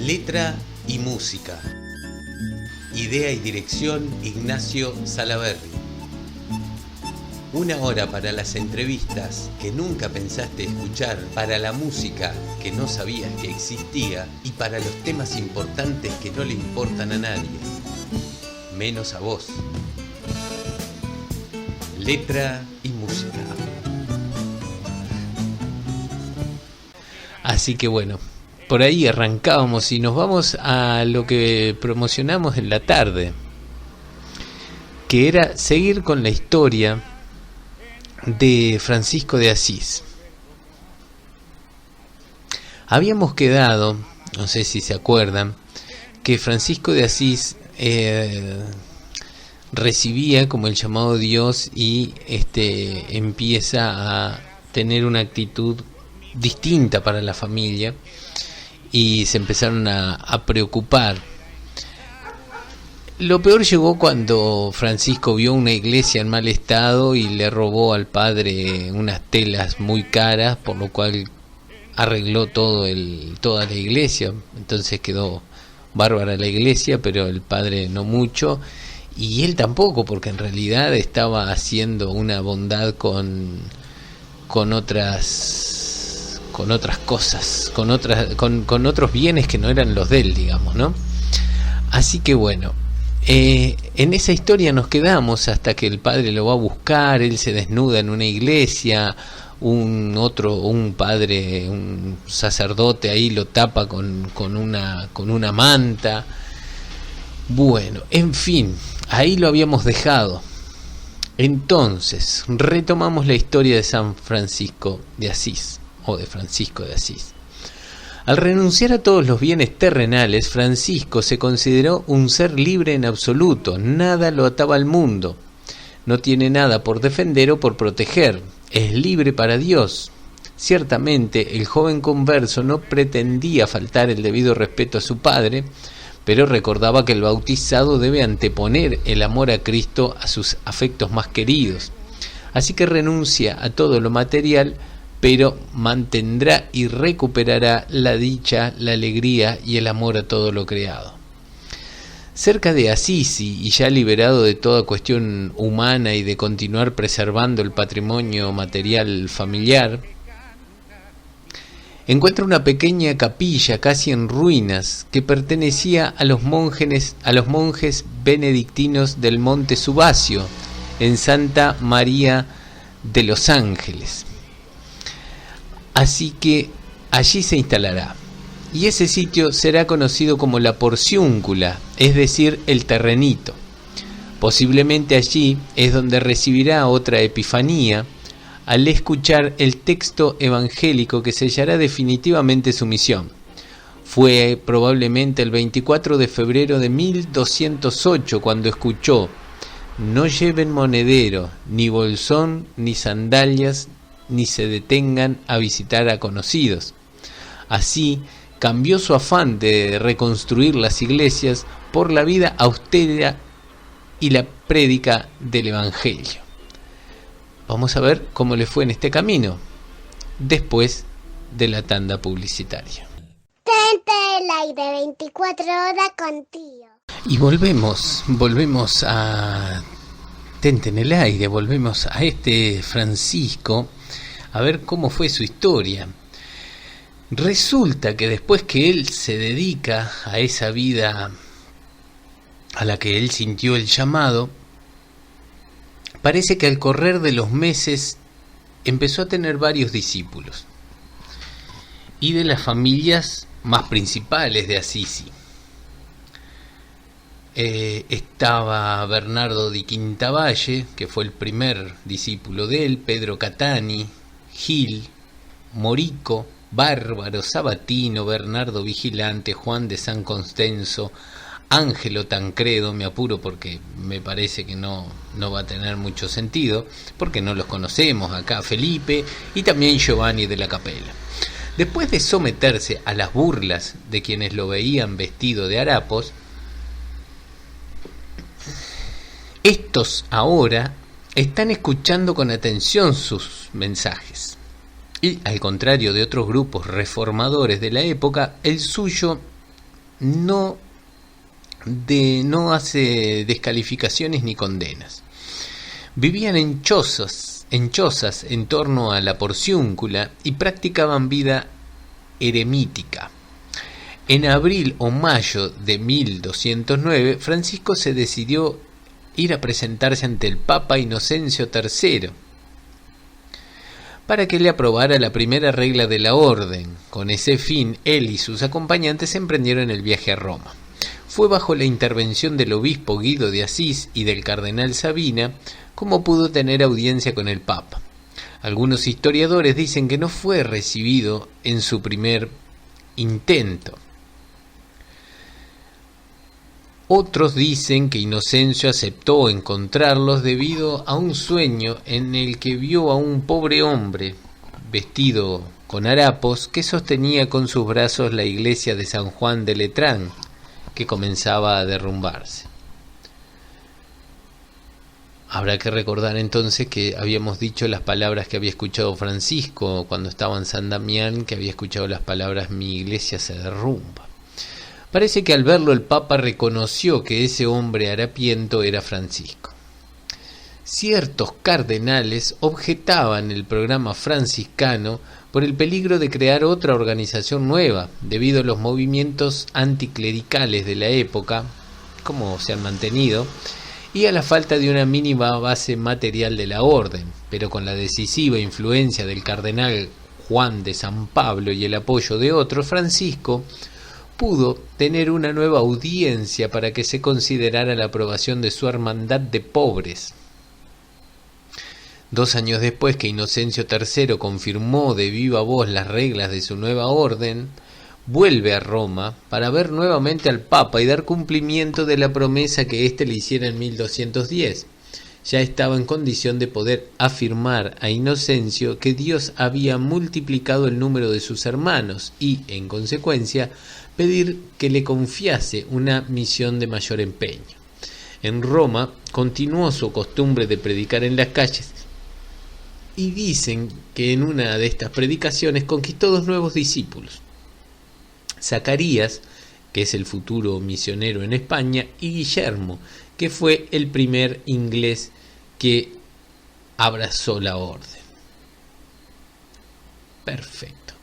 Letra y música. Idea y dirección Ignacio Salaverry. Una hora para las entrevistas que nunca pensaste escuchar, para la música que no sabías que existía y para los temas importantes que no le importan a nadie, menos a vos. Letra y música. Así que bueno, por ahí arrancábamos y nos vamos a lo que promocionamos en la tarde, que era seguir con la historia de Francisco de Asís. Habíamos quedado, no sé si se acuerdan, que Francisco de Asís recibía como el llamado de Dios y empieza a tener una actitud distinta para la familia y se empezaron a preocupar. Lo peor llegó cuando Francisco vio una iglesia en mal estado y le robó al padre unas telas muy caras, por lo cual arregló toda la iglesia. Entonces quedó bárbara la iglesia, pero el padre no mucho, y él tampoco, porque en realidad estaba haciendo una bondad con otras cosas, con otros bienes que no eran los de él, digamos, ¿no? Así que bueno, en esa historia nos quedamos hasta que el padre lo va a buscar. Él se desnuda en una iglesia, un padre, un sacerdote ahí lo tapa con una manta. Bueno, en fin, ahí lo habíamos dejado. Entonces retomamos la historia de San Francisco de Asís, o de Francisco de Asís. Al renunciar a todos los bienes terrenales, Francisco se consideró un ser libre en absoluto. Nada lo ataba al mundo. No tiene nada por defender o por proteger. Es libre para Dios. Ciertamente, el joven converso no pretendía faltar el debido respeto a su padre, pero recordaba que el bautizado debe anteponer el amor a Cristo a sus afectos más queridos. Así que renuncia a todo lo material, pero mantendrá y recuperará la dicha, la alegría y el amor a todo lo creado. Cerca de Assisi, y ya liberado de toda cuestión humana y de continuar preservando el patrimonio material familiar, encuentra una pequeña capilla casi en ruinas que pertenecía a los monjes benedictinos del Monte Subasio, en Santa María de los Ángeles. Así que allí se instalará, y ese sitio será conocido como la Porciúncula, es decir, el terrenito. Posiblemente allí es donde recibirá otra epifanía al escuchar el texto evangélico que sellará definitivamente su misión. Fue probablemente el 24 de febrero de 1208 cuando escuchó: no lleven monedero, ni bolsón, ni sandalias, ni se detengan a visitar a conocidos. Así cambió su afán de reconstruir las iglesias por la vida austera y la prédica del Evangelio. Vamos a ver cómo le fue en este camino, después de la tanda publicitaria. Tente el aire 24 horas contigo. Y volvemos a Tente en el aire, volvemos a este Francisco, a ver cómo fue su historia. Resulta que después que él se dedica a esa vida a la que él sintió el llamado, parece que al correr de los meses empezó a tener varios discípulos, y de las familias más principales de Assisi. Estaba Bernardo di Quintavalle, que fue el primer discípulo de él, Pedro Catani, Gil, Morico, Bárbaro, Sabatino, Bernardo Vigilante, Juan de San Constenso, Ángelo Tancredo, me apuro porque me parece que no va a tener mucho sentido, porque no los conocemos acá, Felipe, y también Giovanni de la Capella. Después de someterse a las burlas de quienes lo veían vestido de harapos, estos ahora están escuchando con atención sus mensajes. Y al contrario de otros grupos reformadores de la época, el suyo no hace descalificaciones ni condenas. Vivían en chozas en torno a la Porciúncula y practicaban vida eremítica. En abril o mayo de 1209, Francisco se decidió ir a presentarse ante el Papa Inocencio III para que le aprobara la primera regla de la orden. Con ese fin, él y sus acompañantes emprendieron el viaje a Roma. Fue bajo la intervención del obispo Guido de Asís y del cardenal Sabina como pudo tener audiencia con el Papa. Algunos historiadores dicen que no fue recibido en su primer intento. Otros dicen que Inocencio aceptó encontrarlos debido a un sueño en el que vio a un pobre hombre vestido con harapos que sostenía con sus brazos la iglesia de San Juan de Letrán, que comenzaba a derrumbarse. Habrá que recordar entonces que habíamos dicho las palabras que había escuchado Francisco cuando estaba en San Damián, que había escuchado las palabras "mi iglesia se derrumba". Parece que al verlo el Papa reconoció que ese hombre harapiento era Francisco. Ciertos cardenales objetaban el programa franciscano por el peligro de crear otra organización nueva, debido a los movimientos anticlericales de la época, como se han mantenido, y a la falta de una mínima base material de la orden, pero con la decisiva influencia del cardenal Juan de San Pablo y el apoyo de otros, Francisco pudo tener una nueva audiencia para que se considerara la aprobación de su hermandad de pobres. 2 años después que Inocencio III confirmó de viva voz las reglas de su nueva orden, vuelve a Roma para ver nuevamente al Papa y dar cumplimiento de la promesa que éste le hiciera en 1210. Ya estaba en condición de poder afirmar a Inocencio que Dios había multiplicado el número de sus hermanos y, en consecuencia, pedir que le confiase una misión de mayor empeño. En Roma continuó su costumbre de predicar en las calles y dicen que en una de estas predicaciones conquistó 2 nuevos discípulos: Zacarías, que es el futuro misionero en España, y Guillermo, que fue el primer inglés que abrazó la orden. Perfecto.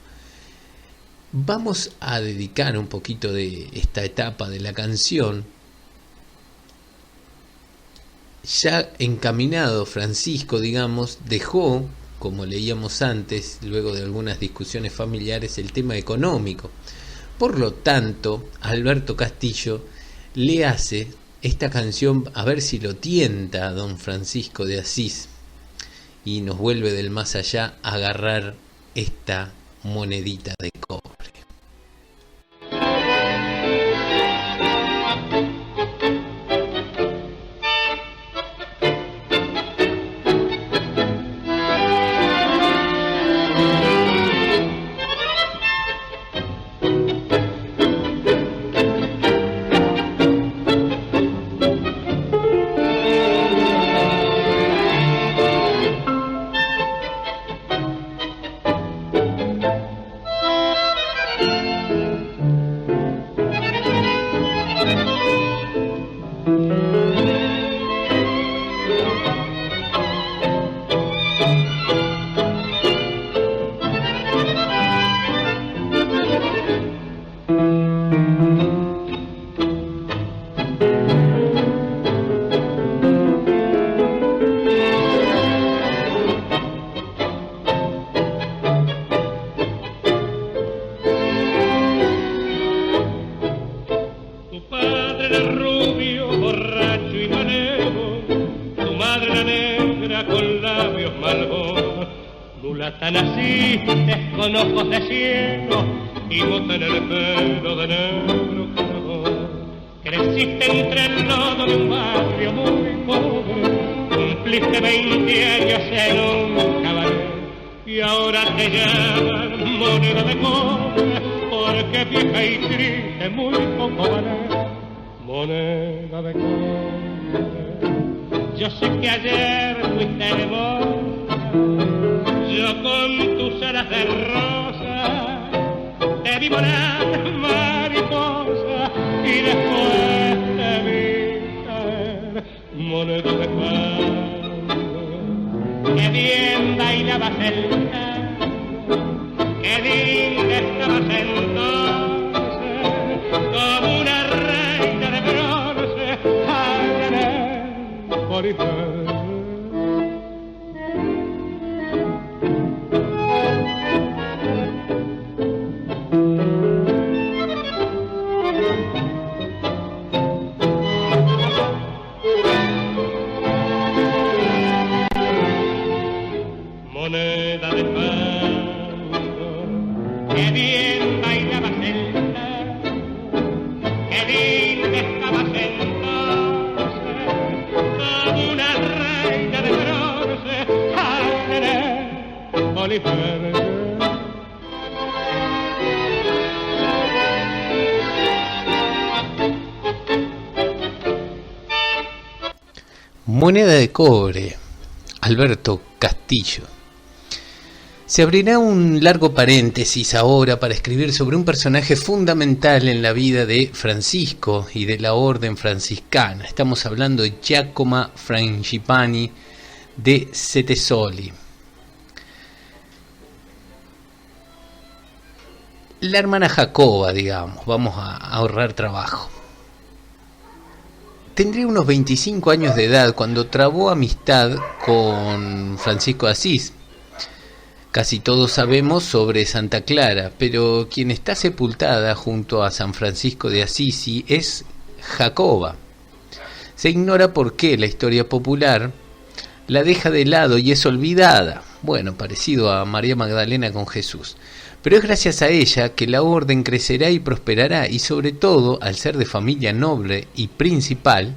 Vamos a dedicar un poquito de esta etapa de la canción. Ya encaminado Francisco, digamos, dejó, como leíamos antes, luego de algunas discusiones familiares, el tema económico. Por lo tanto, Alberto Castillo le hace esta canción a ver si lo tienta a don Francisco de Asís y nos vuelve del más allá a agarrar esta monedita de cobre. Mariposa, y después te vi moneda de pan. Qué bien bailabas el tango, qué linda estabas entonces, como una reina de bronce, allá en el Polifer. Moneda de fango, qué bien bailabas el tango, qué linda estabas entonces, como una reina de bronce, allá Oliver. Moneda de cobre, Alberto Castillo. Se abrirá un largo paréntesis ahora para escribir sobre un personaje fundamental en la vida de Francisco y de la orden franciscana. Estamos hablando de Giacomo Frangipani de Settesoli. La hermana Jacoba, digamos, vamos a ahorrar trabajo. Tendría unos 25 años de edad cuando trabó amistad con Francisco de Asís. Casi todos sabemos sobre Santa Clara, pero quien está sepultada junto a San Francisco de Asís es Jacoba. Se ignora por qué la historia popular la deja de lado y es olvidada, bueno, parecido a María Magdalena con Jesús. Pero es gracias a ella que la orden crecerá y prosperará, y sobre todo, al ser de familia noble y principal,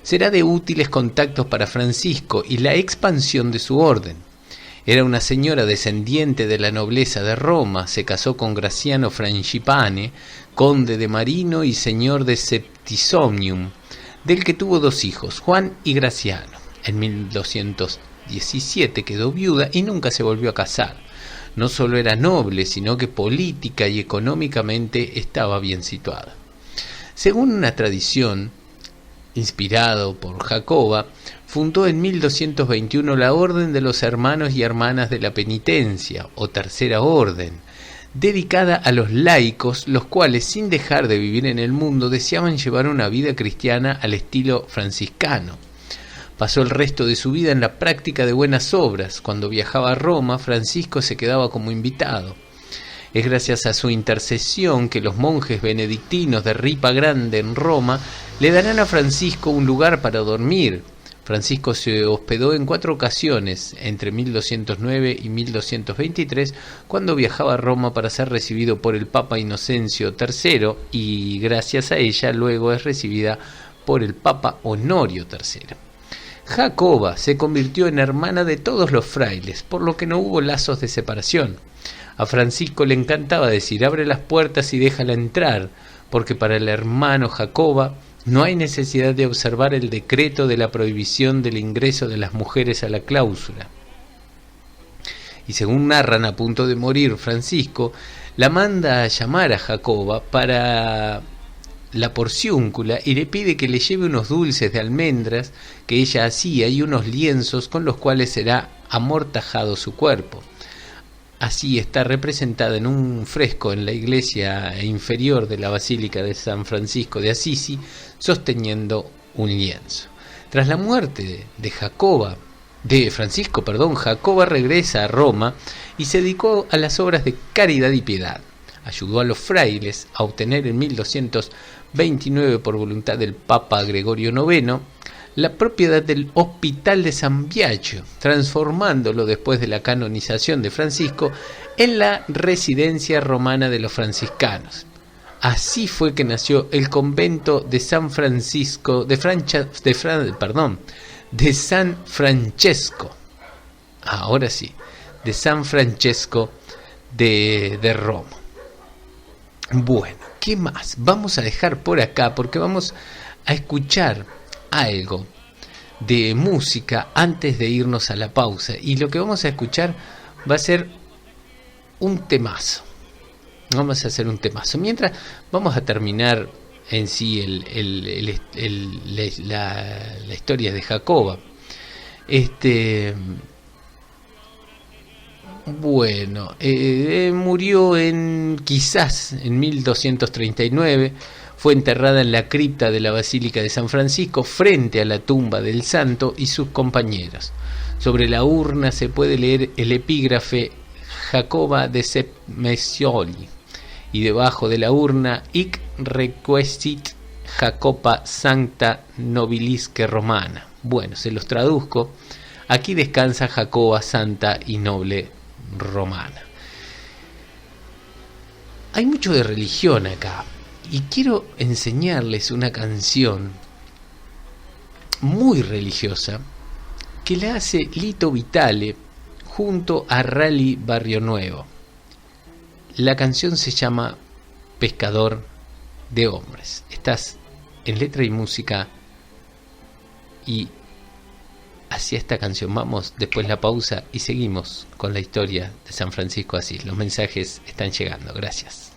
será de útiles contactos para Francisco y la expansión de su orden. Era una señora descendiente de la nobleza de Roma, se casó con Graciano Frangipane, conde de Marino y señor de Septisonium, del que tuvo 2 hijos, Juan y Graciano. En 1217 quedó viuda y nunca se volvió a casar. No solo era noble, sino que política y económicamente estaba bien situada. Según una tradición, inspirado por Jacoba, fundó en 1221 la Orden de los Hermanos y Hermanas de la Penitencia, o Tercera Orden, dedicada a los laicos, los cuales, sin dejar de vivir en el mundo, deseaban llevar una vida cristiana al estilo franciscano. Pasó el resto de su vida en la práctica de buenas obras. Cuando viajaba a Roma, Francisco se quedaba como invitado. Es gracias a su intercesión que los monjes benedictinos de Ripa Grande en Roma le darán a Francisco un lugar para dormir. Francisco se hospedó en 4 ocasiones, entre 1209 y 1223, cuando viajaba a Roma para ser recibido por el Papa Inocencio III, y gracias a ella luego es recibida por el Papa Honorio III. Jacoba se convirtió en hermana de todos los frailes, por lo que no hubo lazos de separación. A Francisco le encantaba decir: abre las puertas y déjala entrar, porque para el hermano Jacoba no hay necesidad de observar el decreto de la prohibición del ingreso de las mujeres a la cláusula. Y según narran, a punto de morir Francisco, la manda a llamar a Jacoba para la porciúncula y le pide que le lleve unos dulces de almendras que ella hacía y unos lienzos con los cuales será amortajado su cuerpo. Así está representada en un fresco en la iglesia inferior de la Basílica de San Francisco de Asís, sosteniendo un lienzo. Tras la muerte de Francisco, Jacoba regresa a Roma y se dedicó a las obras de caridad y piedad. Ayudó a los frailes a obtener en 1229, por voluntad del Papa Gregorio IX, la propiedad del Hospital de San Biagio, transformándolo después de la canonización de Francisco en la residencia romana de los franciscanos. Así fue que nació el convento de San Francisco de San Francesco. Ahora sí, de San Francesco de Roma. Bueno, ¿qué más? Vamos a dejar por acá porque vamos a escuchar algo de música antes de irnos a la pausa. Y lo que vamos a escuchar va a ser un temazo. Vamos a hacer un temazo. Mientras vamos a terminar en sí la historia de Jacoba. Bueno, murió quizás en 1239. Fue enterrada en la cripta de la Basílica de San Francisco, frente a la tumba del santo y sus compañeros. Sobre la urna se puede leer el epígrafe Jacoba de Sepmecioli, y debajo de la urna Hic requiescit Jacoba sancta nobilisque romana. Bueno, se los traduzco. Aquí descansa Jacoba santa y noble romana. Hay mucho de religión acá, y quiero enseñarles una canción muy religiosa que la hace Lito Vitale junto a Rally Barrio Nuevo. La canción se llama Pescador de Hombres. Estás en Letra y Música y hacia esta canción vamos, después la pausa y seguimos con la historia de San Francisco de Asís. Los mensajes están llegando, gracias.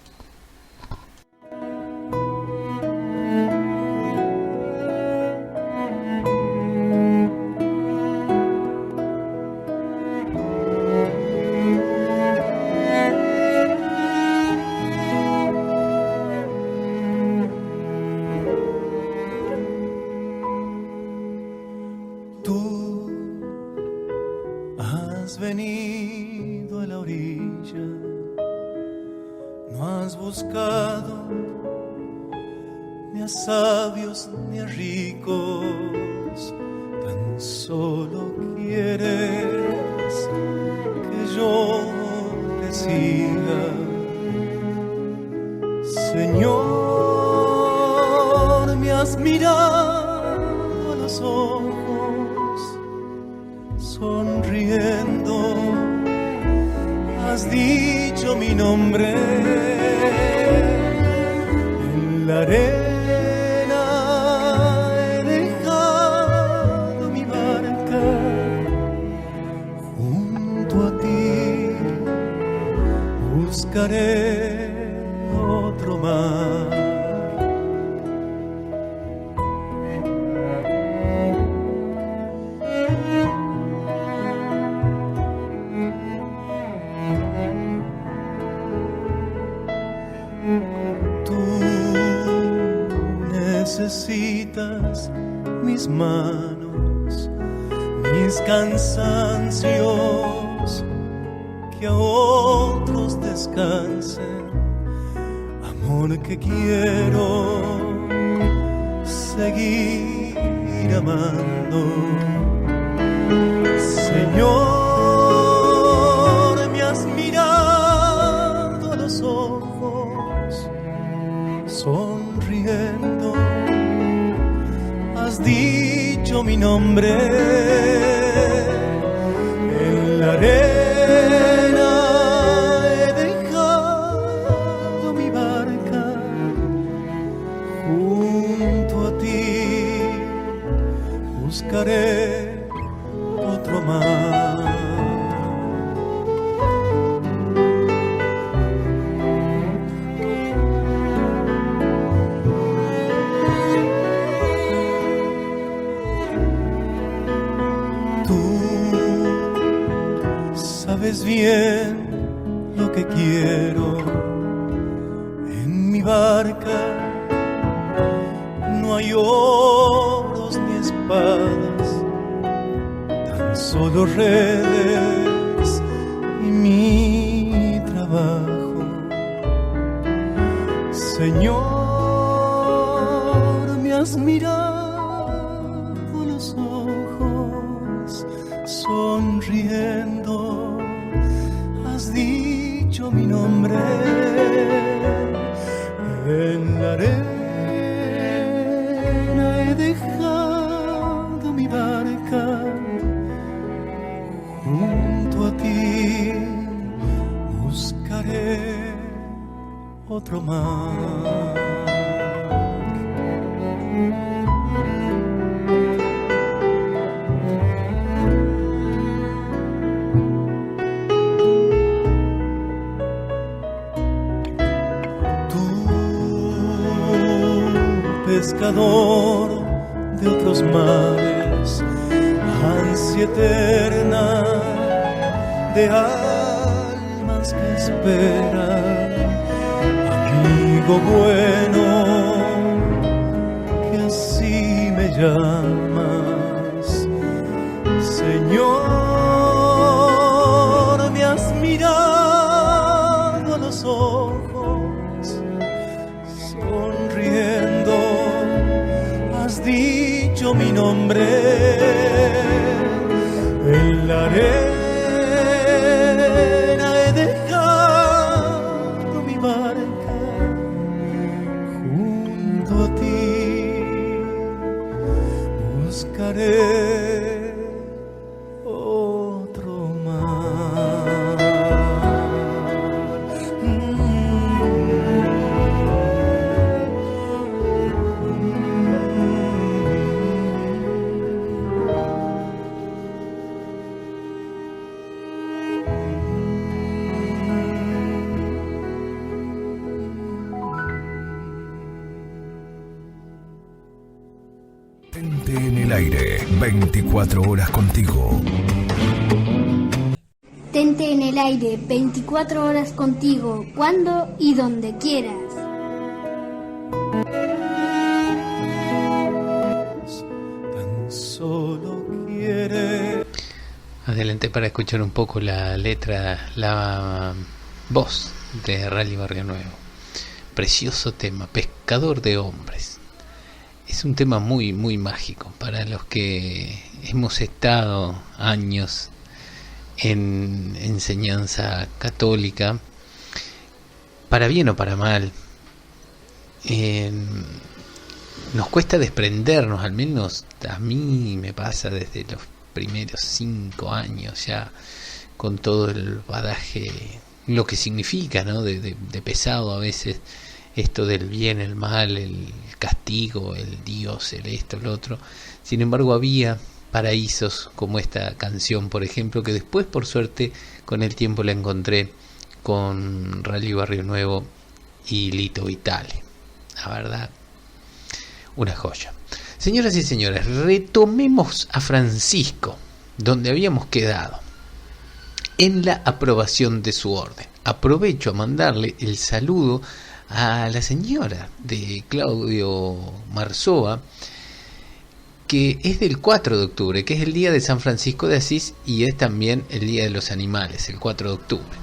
Necesitas mis manos, mis cansancios, que a otros descansen, amor que quiero seguir amando. Señor, me has mirado a los ojos, sonriendo, has dicho mi nombre en la arena, he dejado mi barca junto a ti, buscaré otro mar. Sabes bien lo que quiero en mi barca, no hay oros ni espadas, tan solo redes y mi trabajo. Señor, me has mirado los ojos, sonriendo, has dicho mi nombre en la arena, he dejado mi barca junto a ti, buscaré otro mar. pescador de otros mares, ansia eterna de almas que esperan, amigo bueno, que así me llamas, Señor, me has mirado a los ojos, sonriendo, has dicho mi nombre en la arena, he dejado mi barca junto a ti, buscaré otro mar. Tente en el aire, 24 horas contigo. Tente en el aire, 24 horas contigo, cuando y donde quieras. Tan solo quiere. Adelante para escuchar un poco la letra, la voz de Rally Barrio Nuevo. Precioso tema, Pescador de Hombres. Es un tema muy, muy mágico para los que hemos estado años en enseñanza católica, para bien o para mal. Nos cuesta desprendernos, al menos a mí me pasa desde los primeros 5 años ya, con todo el bagaje, lo que significa, ¿no? de pesado a veces esto del bien, el mal, el castigo, el Dios, el esto, el otro. Sin embargo, había paraísos como esta canción, por ejemplo, que después, por suerte, con el tiempo la encontré con Rally Barrio Nuevo y Lito Vitale. La verdad, una joya. Señoras y señores, retomemos a Francisco, donde habíamos quedado, en la aprobación de su orden. Aprovecho a mandarle el saludo a la señora de Claudio Marzoa, que es del 4 de octubre, que es el día de San Francisco de Asís y es también el día de los animales, el 4 de octubre.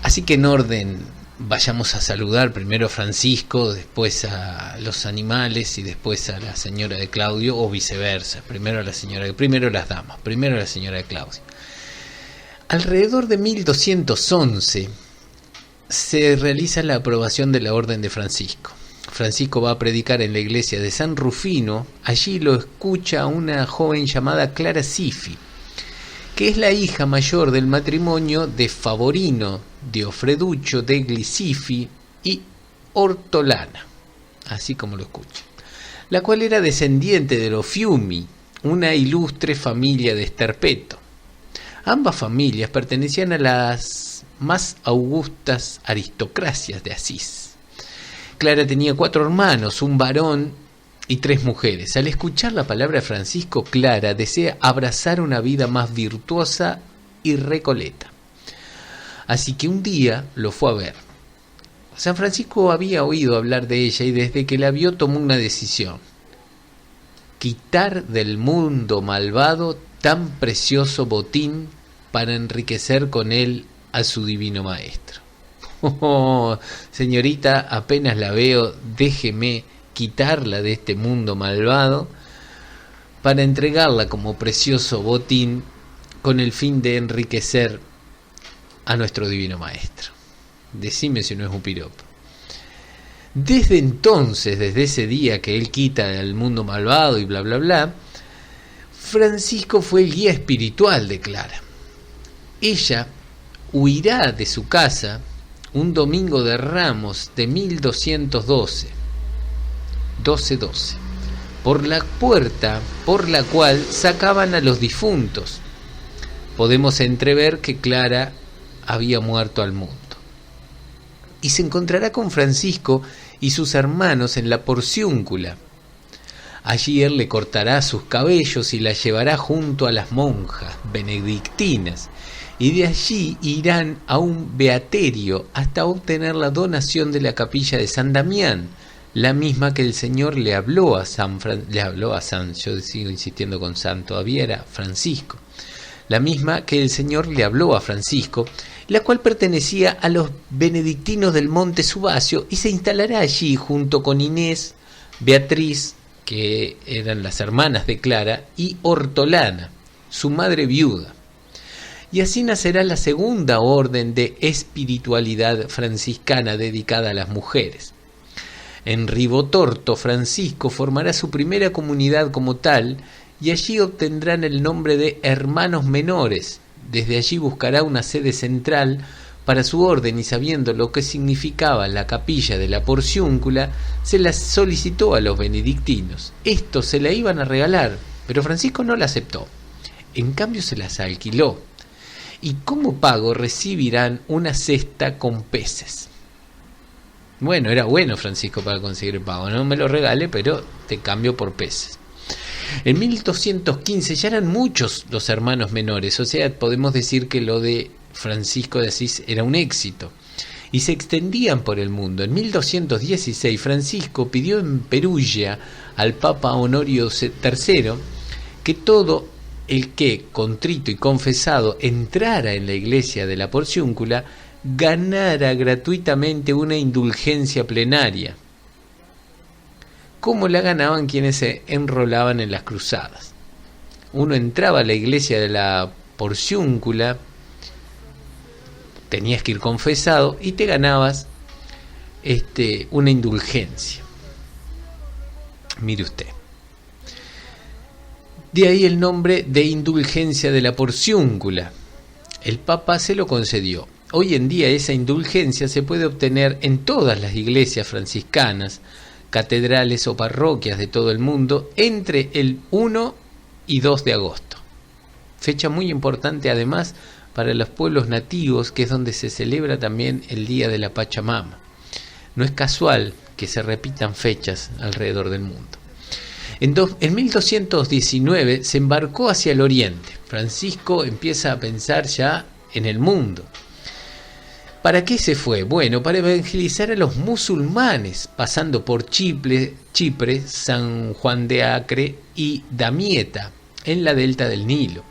Así que en orden, vayamos a saludar primero a Francisco, después a los animales y después a la señora de Claudio, o viceversa, primero las damas, primero a la señora de Claudio. Alrededor de 1211 se realiza la aprobación de la Orden de Francisco. Francisco va a predicar en la iglesia de San Rufino. Allí lo escucha una joven llamada Clara Cifi, que es la hija mayor del matrimonio de Favorino de Ofreduccio degli Cifi y Ortolana, así como lo escucha, la cual era descendiente de los Fiumi, una ilustre familia de Sterpeto. Ambas familias pertenecían a las más augustas aristocracias de Asís. Clara tenía 4 hermanos, un varón y 3 mujeres. Al escuchar la palabra de Francisco, Clara desea abrazar una vida más virtuosa y recoleta. Así que un día lo fue a ver. San Francisco había oído hablar de ella y desde que la vio tomó una decisión: quitar del mundo malvado tan precioso botín para enriquecer con él a su divino maestro. Oh, señorita, apenas la veo, déjeme quitarla de este mundo malvado para entregarla como precioso botín con el fin de enriquecer a nuestro divino maestro. Decime si no es un piropo. Desde entonces, desde ese día que él quita al mundo malvado y bla bla bla, Francisco fue el guía espiritual de Clara. Ella huirá de su casa un domingo de Ramos de 1212, por la puerta por la cual sacaban a los difuntos. Podemos entrever que Clara había muerto al mundo. Y se encontrará con Francisco y sus hermanos en la Porciúncula. Allí él le cortará sus cabellos y la llevará junto a las monjas benedictinas, y de allí irán a un beaterio hasta obtener la donación de la capilla de San Damián, la misma que el Señor le habló a San, yo sigo insistiendo con San, todavía era Francisco, la misma que el Señor le habló a Francisco, la cual pertenecía a los benedictinos del Monte Subacio, y se instalará allí junto con Inés, Beatriz, que eran las hermanas de Clara, y Hortolana, su madre viuda. Y así nacerá la segunda orden de espiritualidad franciscana dedicada a las mujeres. En Ribotorto, Francisco formará su primera comunidad como tal, y allí obtendrán el nombre de Hermanos Menores. Desde allí buscará una sede central para su orden, y sabiendo lo que significaba la capilla de la Porciúncula, se la solicitó a los benedictinos. Estos se la iban a regalar, pero Francisco no la aceptó. En cambio se las alquiló, y como pago recibirán una cesta con peces. Bueno, era bueno Francisco para conseguir el pago. No me lo regale, pero te cambio por peces. En 1215 ya eran muchos los hermanos menores, o sea, podemos decir que lo de Francisco de Asís era un éxito, y se extendían por el mundo. En 1216 Francisco pidió en Perugia al Papa Honorio III que todo el que, contrito y confesado, entrara en la iglesia de la Porciúncula, ganara gratuitamente una indulgencia plenaria, como la ganaban quienes se enrolaban en las cruzadas. Uno entraba a la iglesia de la Porciúncula, tenías que ir confesado y te ganabas una indulgencia. Mire usted. De ahí el nombre de indulgencia de la Porciúncula. El Papa se lo concedió. Hoy en día esa indulgencia se puede obtener en todas las iglesias franciscanas, catedrales o parroquias de todo el mundo entre el 1 y 2 de agosto. Fecha muy importante además para los pueblos nativos, que es donde se celebra también el Día de la Pachamama. No es casual que se repitan fechas alrededor del mundo. En 1219 se embarcó hacia el oriente. Francisco empieza a pensar ya en el mundo. ¿Para qué se fue? Bueno, para evangelizar a los musulmanes, pasando por Chipre, San Juan de Acre y Damieta, en la delta del Nilo.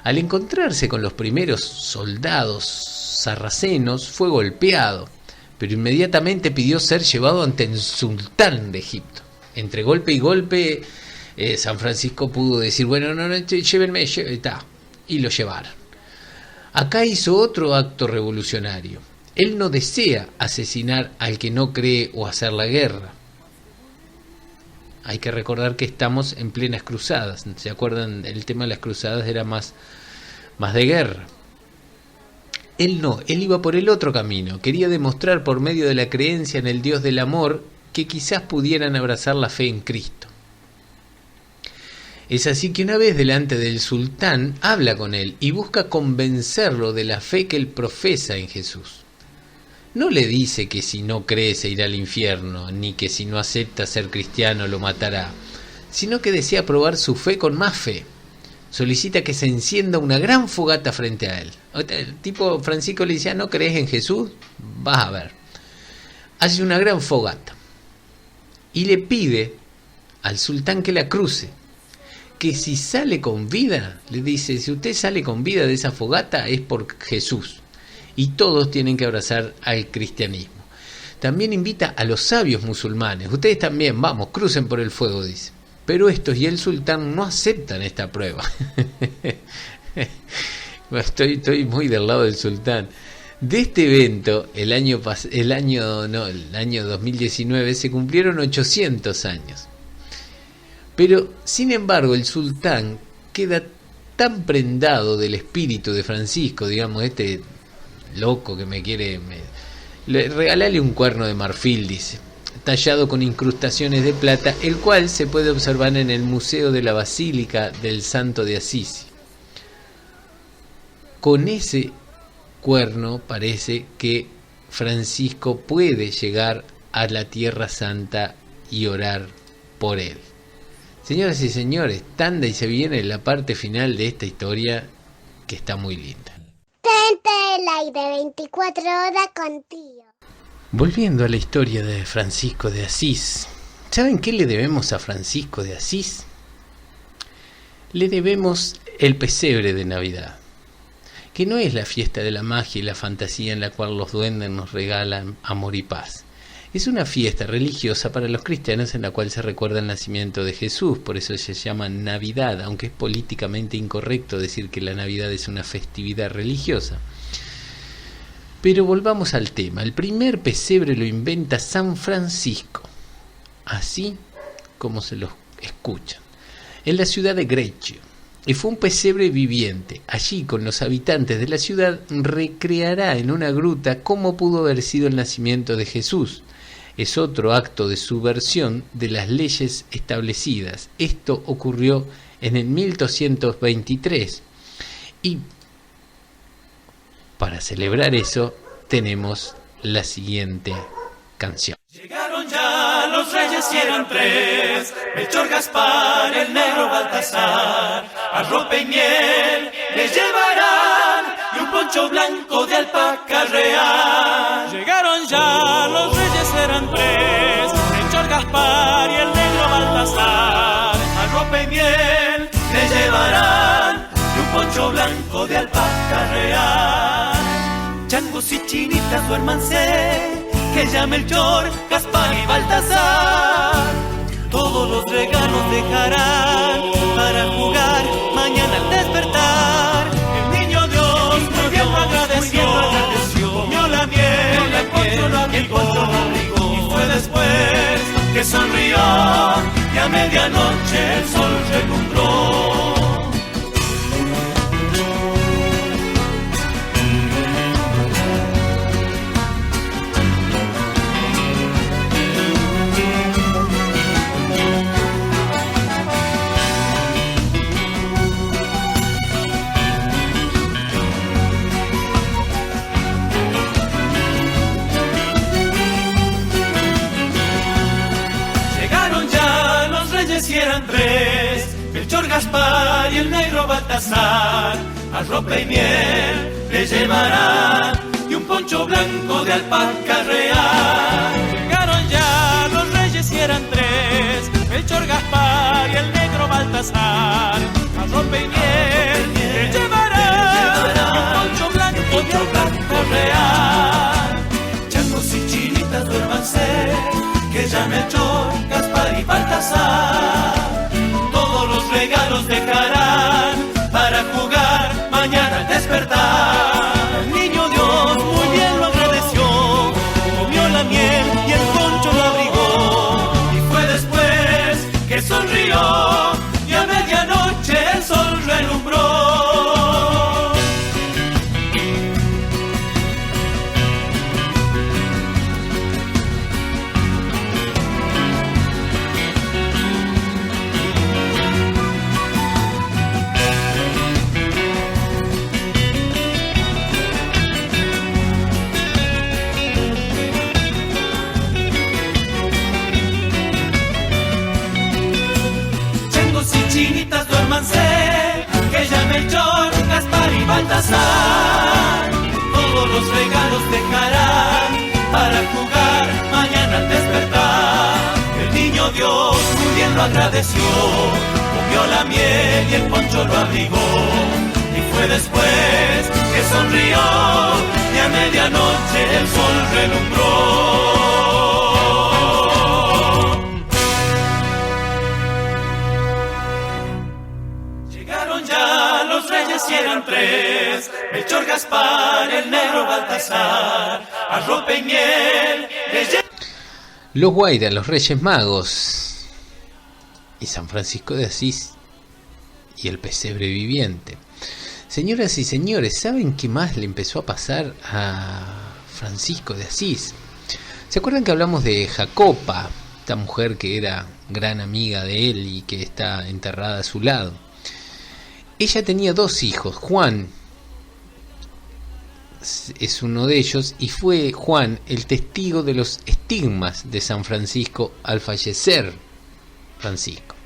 Al encontrarse con los primeros soldados sarracenos, fue golpeado, pero inmediatamente pidió ser llevado ante el sultán de Egipto. Entre golpe y golpe, San Francisco pudo decir, bueno, no, llévenme, y lo llevaron. Acá hizo otro acto revolucionario. Él no desea asesinar al que no cree o hacer la guerra. Hay que recordar que estamos en plenas cruzadas. ¿Se acuerdan? El tema de las cruzadas era más de guerra. Él no, él iba por el otro camino. Quería demostrar por medio de la creencia en el Dios del amor que quizás pudieran abrazar la fe en Cristo. Es así que una vez delante del sultán habla con él y busca convencerlo de la fe que él profesa en Jesús. No le dice que si no cree se irá al infierno, ni que si no acepta ser cristiano lo matará, sino que desea probar su fe con más fe. Solicita que se encienda una gran fogata frente a él. El tipo Francisco le dice, ¿no crees en Jesús? Vas a ver. Hace una gran fogata y le pide al sultán que la cruce, que si sale con vida, le dice, si usted sale con vida de esa fogata es por Jesús, y todos tienen que abrazar al cristianismo. También invita a los sabios musulmanes, ustedes también, vamos, crucen por el fuego, dice. Pero estos y el sultán no aceptan esta prueba. Estoy muy del lado del sultán. De este evento, el año 2019, se cumplieron 800 años. Pero, sin embargo, el sultán queda tan prendado del espíritu de Francisco, digamos, este loco que me quiere... Regálale un cuerno de marfil, dice, tallado con incrustaciones de plata, el cual se puede observar en el Museo de la Basílica del Santo de Asís. Con ese cuerno parece que Francisco puede llegar a la Tierra Santa y orar por él. Señoras y señores, tanda y se viene la parte final de esta historia que está muy linda. Tente el aire 24 horas contigo. Volviendo a la historia de Francisco de Asís, ¿saben qué le debemos a Francisco de Asís? Le debemos el pesebre de Navidad, que no es la fiesta de la magia y la fantasía en la cual los duendes nos regalan amor y paz. Es una fiesta religiosa para los cristianos en la cual se recuerda el nacimiento de Jesús, por eso se llama Navidad, aunque es políticamente incorrecto decir que la Navidad es una festividad religiosa. Pero volvamos al tema. El primer pesebre lo inventa San Francisco, así como se lo escuchan, en la ciudad de Greccio. Y fue un pesebre viviente. Allí, con los habitantes de la ciudad, recreará en una gruta cómo pudo haber sido el nacimiento de Jesús. Es otro acto de subversión de las leyes establecidas. Esto ocurrió en el 1223. Y para celebrar eso, tenemos la siguiente canción. Llegaron ya los reyes y eran tres, Melchor, Gaspar, el negro Baltasar, arrope y miel les llevarán y un poncho blanco de alpaca real. Llegaron ya los reyes eran tres, Melchor, Gaspar y el negro Baltasar, arrope y miel les llevarán y un poncho blanco de alpaca real. Changos y chinitas duérmanse, que ya Melchor, Gaspar y Baltasar todos los regalos dejarán para jugar mañana al despertar. El niño Dios muy bien lo agradeció, comió la miel, el poncho lo abrigó, y fue después que sonrió y a medianoche el sol relumbró. Y eran tres, Melchor, Gaspar y el negro Baltasar, arrope y miel le llevarán y un poncho blanco de alpaca real. Llegaron ya los reyes y eran tres, Melchor, Gaspar y el negro Baltasar, arrope y miel le llevarán y un poncho blanco de alpaca real. Changos y chinitas duérmanse, que ya Melchor, Gaspar y Baltasar todos los regalos dejarán para jugar mañana al despertar. El niño Dios muy bien lo agradeció, comió la miel y el poncho lo abrigó, y fue después que sonrió y a medianoche el sol relumbró. Chinitas duérmanse, que ya Melchor, Gaspar y Baltasar todos los regalos dejarán para jugar mañana al despertar. El niño Dios muy bien lo agradeció, comió la miel y el poncho lo abrigó, y fue después que sonrió y a medianoche el sol relumbró. Ya los reyes y eran tres, Melchor, Gaspar, el negro Baltasar, arrope y miel Los Guaira, los Reyes Magos y San Francisco de Asís y el pesebre viviente. Señoras y señores, ¿saben qué más le empezó a pasar a Francisco de Asís? ¿Se acuerdan que hablamos de Jacopa, esta mujer que era gran amiga de él y que está enterrada a su lado? Ella tenía dos hijos, Juan, es uno de ellos, y fue Juan el testigo de los estigmas de San Francisco al fallecer Francisco.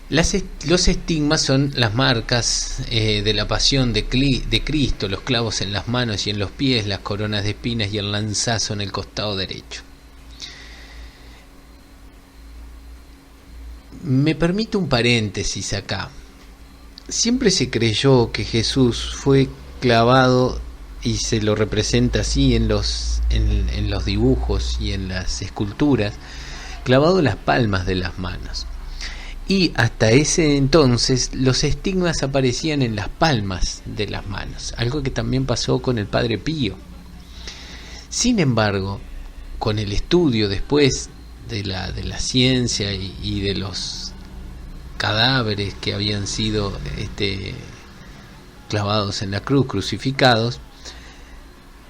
Los estigmas son las marcas de la pasión de Cristo, los clavos en las manos y en los pies, las coronas de espinas y el lanzazo en el costado derecho. Me permito un paréntesis acá. Siempre se creyó que Jesús fue clavado, y se lo representa así en los dibujos y en las esculturas, clavado en las palmas de las manos. Y hasta ese entonces los estigmas aparecían en las palmas de las manos, algo que también pasó con el Padre Pío. Sin embargo, con el estudio después de la ciencia y de los cadáveres que habían sido clavados en la cruz, crucificados,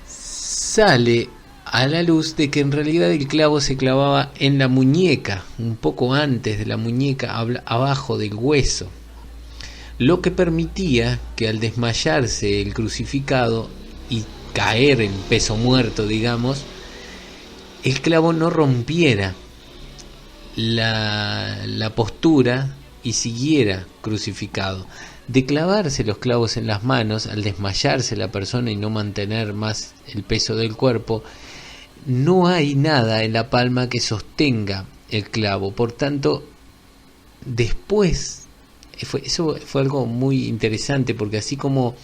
sale a la luz de que en realidad el clavo se clavaba en la muñeca, un poco antes de la muñeca, abajo del hueso, lo que permitía que al desmayarse el crucificado y caer en peso muerto, digamos, el clavo no rompiera la postura y siguiera crucificado. De clavarse los clavos en las manos, al desmayarse la persona y no mantener más el peso del cuerpo, no hay nada en la palma que sostenga el clavo. Por tanto, después, eso fue algo muy interesante, porque así como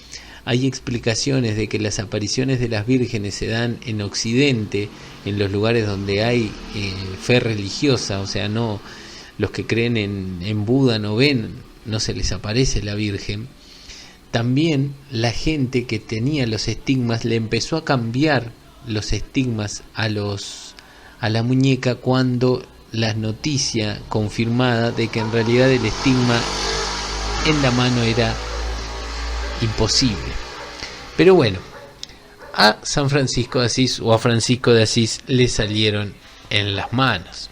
hay explicaciones de que las apariciones de las vírgenes se dan en Occidente, en los lugares donde hay fe religiosa, o sea, no, los que creen en Buda no se les aparece la Virgen. También la gente que tenía los estigmas le empezó a cambiar los estigmas a la muñeca cuando la noticia confirmada de que en realidad el estigma en la mano era imposible. Pero bueno, a San Francisco de Asís, o a Francisco de Asís, le salieron en las manos.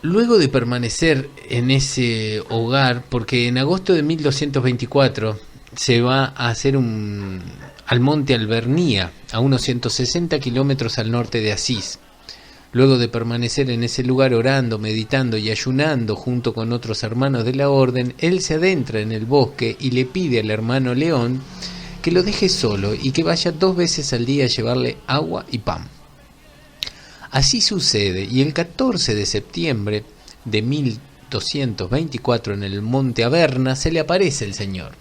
Luego de permanecer en ese hogar, porque en agosto de 1224 se va a hacer al monte Alvernía, a unos 160 kilómetros al norte de Asís. Luego de permanecer en ese lugar orando, meditando y ayunando junto con otros hermanos de la orden, él se adentra en el bosque y le pide al hermano León que lo deje solo y que vaya 2 veces al día a llevarle agua y pan. Así sucede, y el 14 de septiembre de 1224 en el monte Averna se le aparece el Señor,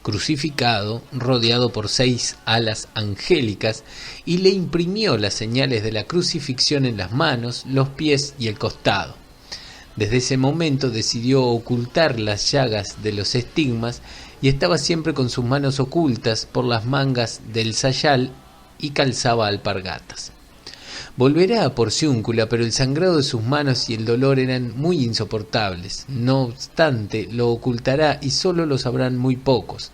crucificado, rodeado por 6 alas angélicas, y le imprimió las señales de la crucifixión en las manos, los pies y el costado. Desde ese momento decidió ocultar las llagas de los estigmas y estaba siempre con sus manos ocultas por las mangas del sayal y calzaba alpargatas. Volverá a Porciúncula, pero el sangrado de sus manos y el dolor eran muy insoportables. No obstante, lo ocultará y solo lo sabrán muy pocos.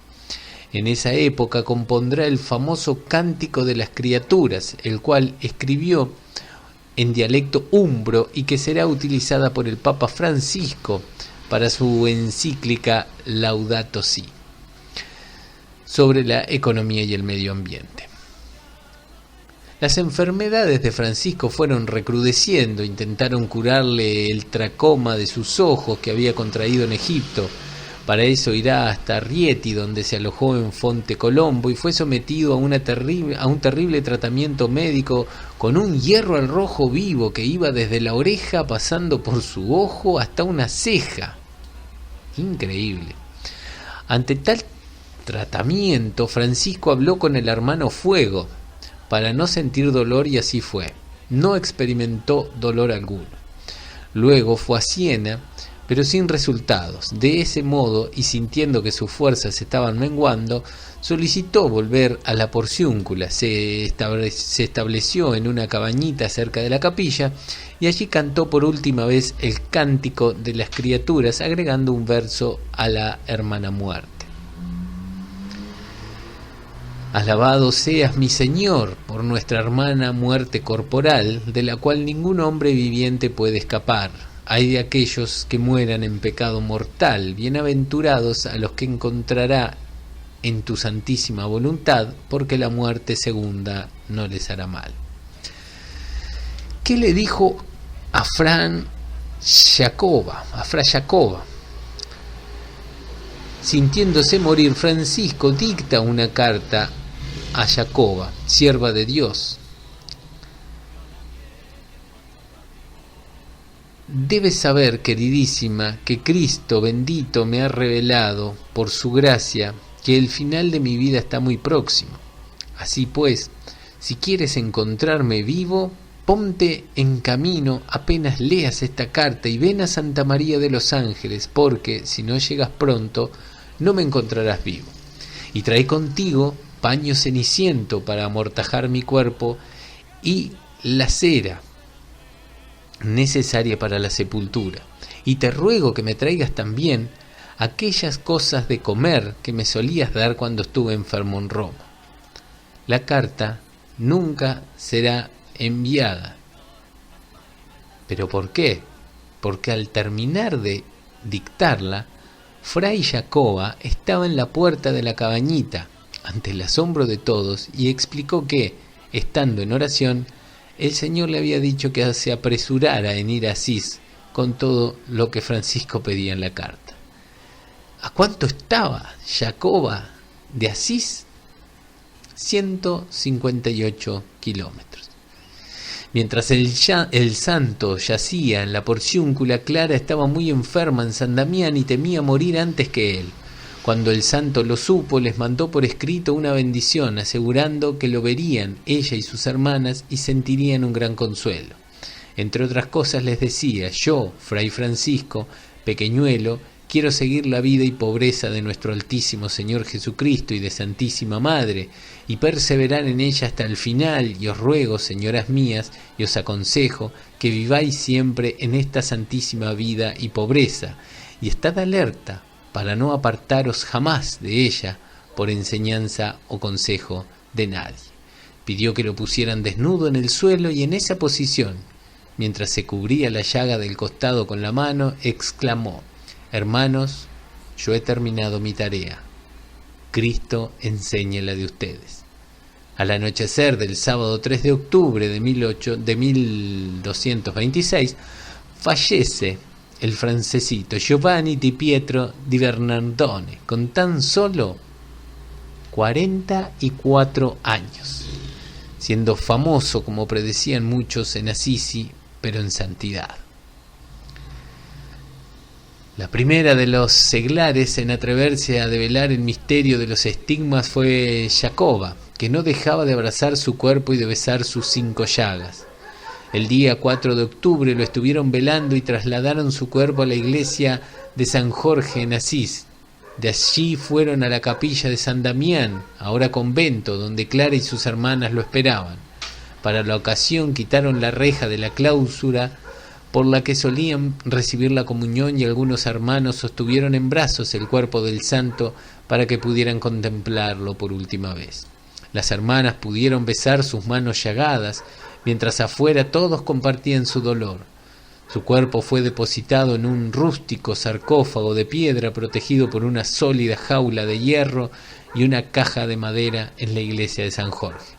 En esa época compondrá el famoso Cántico de las Criaturas, el cual escribió en dialecto umbro y que será utilizada por el Papa Francisco para su encíclica Laudato Si, sobre la economía y el medio ambiente. Las enfermedades de Francisco fueron recrudeciendo, intentaron curarle el tracoma de sus ojos que había contraído en Egipto. Para eso irá hasta Rieti, donde se alojó en Fonte Colombo y fue sometido a un terrible tratamiento médico con un hierro al rojo vivo que iba desde la oreja pasando por su ojo hasta una ceja. Increíble. Ante tal tratamiento, Francisco habló con el hermano Fuego para no sentir dolor, y así fue. No experimentó dolor alguno. Luego fue a Siena, pero sin resultados. De ese modo, y sintiendo que sus fuerzas estaban menguando, solicitó volver a la Porciúncula. Se estableció en una cabañita cerca de la capilla y allí cantó por última vez el Cántico de las Criaturas, agregando un verso a la hermana muerte. Alabado seas, mi Señor, por nuestra hermana muerte corporal, de la cual ningún hombre viviente puede escapar. Ay de aquellos que mueran en pecado mortal, bienaventurados a los que encontrará en tu santísima voluntad, porque la muerte segunda no les hará mal. ¿Qué le dijo a Fra Jacoba? Sintiéndose morir, Francisco dicta una carta a Jacoba, sierva de Dios. Debes saber, queridísima, que Cristo bendito me ha revelado, por su gracia, que el final de mi vida está muy próximo. Así pues, si quieres encontrarme vivo, ponte en camino apenas leas esta carta y ven a Santa María de los Ángeles, porque, si no llegas pronto, no me encontrarás vivo. Y trae contigo paño ceniciento para amortajar mi cuerpo y la cera necesaria para la sepultura. Y te ruego que me traigas también aquellas cosas de comer que me solías dar cuando estuve enfermo en Roma. La carta nunca será enviada. ¿Pero por qué? Porque al terminar de dictarla, Fray Jacoba estaba en la puerta de la cabañita, ante el asombro de todos, y explicó que, estando en oración, el Señor le había dicho que se apresurara en ir a Asís con todo lo que Francisco pedía en la carta. ¿A cuánto estaba Jacoba de Asís? 158 kilómetros. Mientras el santo yacía en la porciúncula, Clara estaba muy enferma en San Damián y temía morir antes que él. Cuando el santo lo supo, les mandó por escrito una bendición, asegurando que lo verían ella y sus hermanas y sentirían un gran consuelo. Entre otras cosas les decía: yo, Fray Francisco, pequeñuelo, quiero seguir la vida y pobreza de nuestro Altísimo Señor Jesucristo y de Santísima Madre, y perseverar en ella hasta el final, y os ruego, señoras mías, y os aconsejo que viváis siempre en esta santísima vida y pobreza, y estad alerta para no apartaros jamás de ella por enseñanza o consejo de nadie. Pidió que lo pusieran desnudo en el suelo, y en esa posición, mientras se cubría la llaga del costado con la mano, exclamó: hermanos, yo he terminado mi tarea. Cristo enseñe la de ustedes. Al anochecer del sábado 3 de octubre de 1226, fallece el francesito Giovanni di Pietro di Bernardone, con tan solo 44 años, siendo famoso, como predecían muchos, en Assisi, pero en santidad. La primera de los seglares en atreverse a develar el misterio de los estigmas fue Jacoba, que no dejaba de abrazar su cuerpo y de besar sus 5 llagas. El día 4 de octubre lo estuvieron velando y trasladaron su cuerpo a la iglesia de San Jorge en Asís. De allí fueron a la capilla de San Damián, ahora convento, donde Clara y sus hermanas lo esperaban. Para la ocasión quitaron la reja de la clausura por la que solían recibir la comunión, y algunos hermanos sostuvieron en brazos el cuerpo del santo para que pudieran contemplarlo por última vez. Las hermanas pudieron besar sus manos llagadas, mientras afuera todos compartían su dolor. Su cuerpo fue depositado en un rústico sarcófago de piedra protegido por una sólida jaula de hierro y una caja de madera en la iglesia de San Jorge.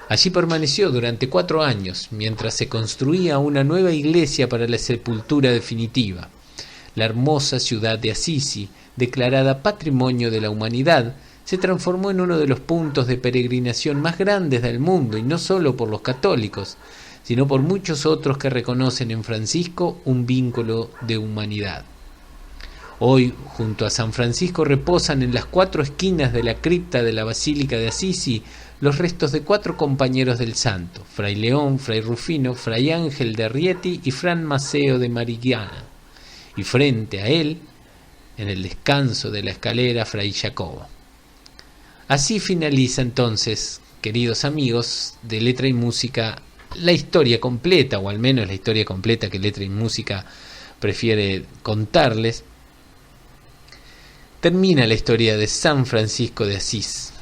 Allí permaneció durante 4 años, mientras se construía una nueva iglesia para la sepultura definitiva. La hermosa ciudad de Assisi, declarada Patrimonio de la Humanidad, se transformó en uno de los puntos de peregrinación más grandes del mundo, y no solo por los católicos, sino por muchos otros que reconocen en Francisco un vínculo de humanidad. Hoy, junto a San Francisco, reposan en las 4 esquinas de la cripta de la Basílica de Assisi los restos de 4 compañeros del santo: Fray León, Fray Rufino, Fray Ángel de Rieti y Fran Maceo de Marigliana. Y frente a él, en el descanso de la escalera, Fray Jacobo. Así finaliza entonces, queridos amigos de Letra y Música, la historia completa, o al menos la historia completa que Letra y Música prefiere contarles. Termina la historia de San Francisco de Asís.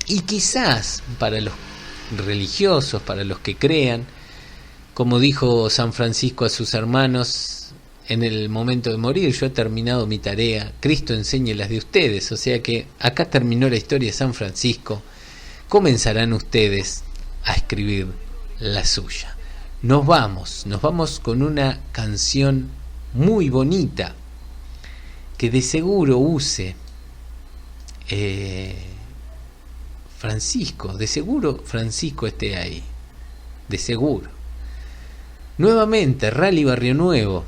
Y quizás para los religiosos, para los que crean, Como dijo San Francisco a sus hermanos en el momento de morir, yo he terminado mi tarea, Cristo enseñe las de ustedes. O sea que acá terminó la historia de San Francisco, comenzarán ustedes a escribir la suya. Nos vamos con una canción muy bonita que de seguro use Francisco, de seguro Francisco esté ahí, de seguro. Nuevamente Rally Barrio Nuevo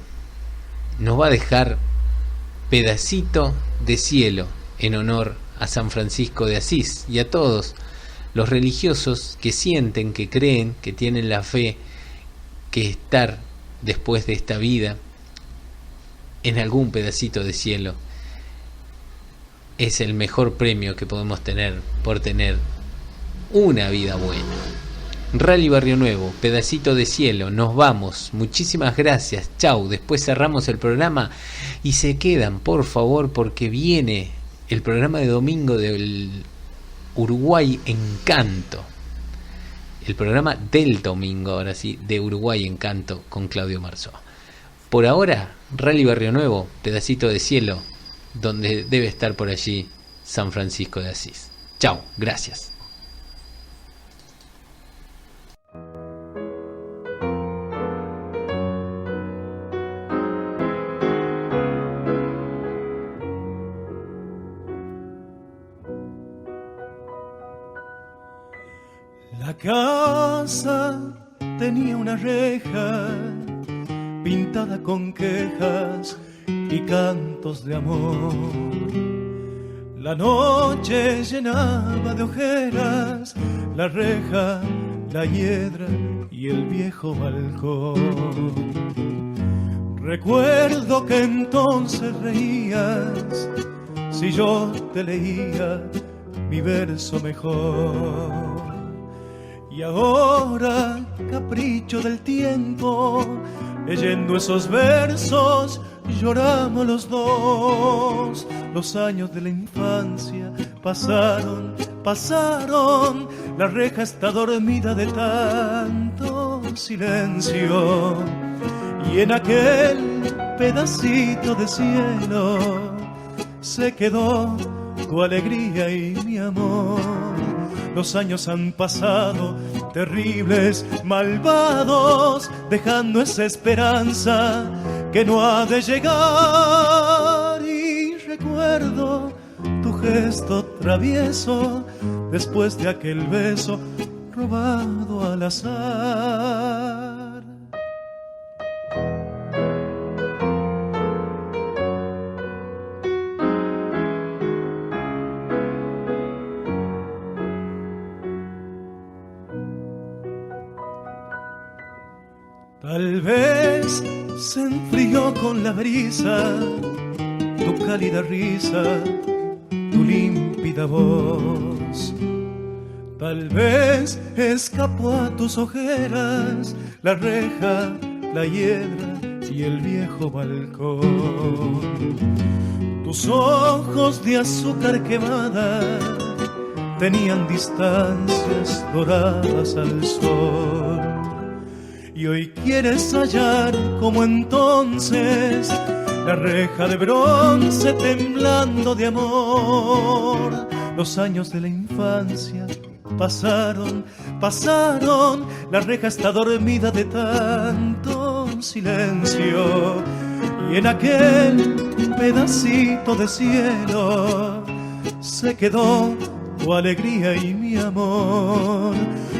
nos va a dejar Pedacito de Cielo en honor a San Francisco de Asís y a todos los religiosos que sienten, que creen, que tienen la fe que estar después de esta vida en algún pedacito de cielo es el mejor premio que podemos tener por tener una vida buena. Rally Barrio Nuevo, Pedacito de Cielo, nos vamos, muchísimas gracias, chau, después cerramos el programa y se quedan por favor porque viene el programa de domingo del Uruguay Encanto, el programa del domingo, ahora sí, de Uruguay Encanto con Claudio Marzoa. Por ahora, Rally Barrio Nuevo, Pedacito de Cielo, donde debe estar por allí San Francisco de Asís. Chau, gracias. La casa tenía una reja pintada con quejas y cantos de amor. La noche llenaba de ojeras la reja, la hiedra y el viejo balcón. Recuerdo que entonces reías si yo te leía mi verso mejor. Y ahora, capricho del tiempo, leyendo esos versos, lloramos los dos. Los años de la infancia pasaron, la reja está dormida de tanto silencio. Y en aquel pedacito de cielo se quedó tu alegría y mi amor. Los años han pasado, terribles, malvados, dejando esa esperanza que no ha de llegar. Y recuerdo tu gesto travieso después de aquel beso robado al azar. Tal vez se enfrió con la brisa tu cálida risa, tu límpida voz. Tal vez escapó a tus ojeras la reja, la hiedra y el viejo balcón. Tus ojos de azúcar quemada tenían distancias doradas al sol. Y hoy quieres hallar como entonces la reja de bronce temblando de amor. Los años de la infancia pasaron, la reja está dormida de tanto silencio. Y en aquel pedacito de cielo se quedó tu alegría y mi amor.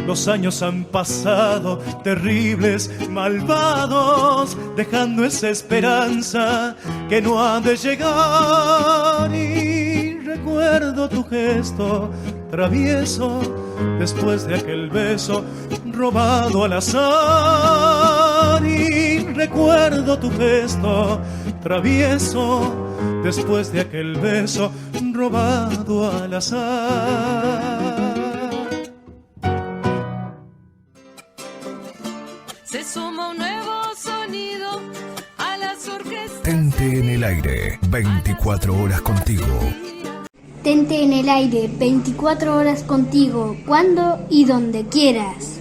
Los años han pasado, terribles, malvados, dejando esa esperanza que no ha de llegar. Y recuerdo tu gesto travieso después de aquel beso robado al azar. Y recuerdo tu gesto travieso después de aquel beso robado al azar. Se suma un nuevo sonido a las orquestas. Tente en el aire, 24 horas contigo. Tente en el aire, 24 horas contigo, cuando y donde quieras.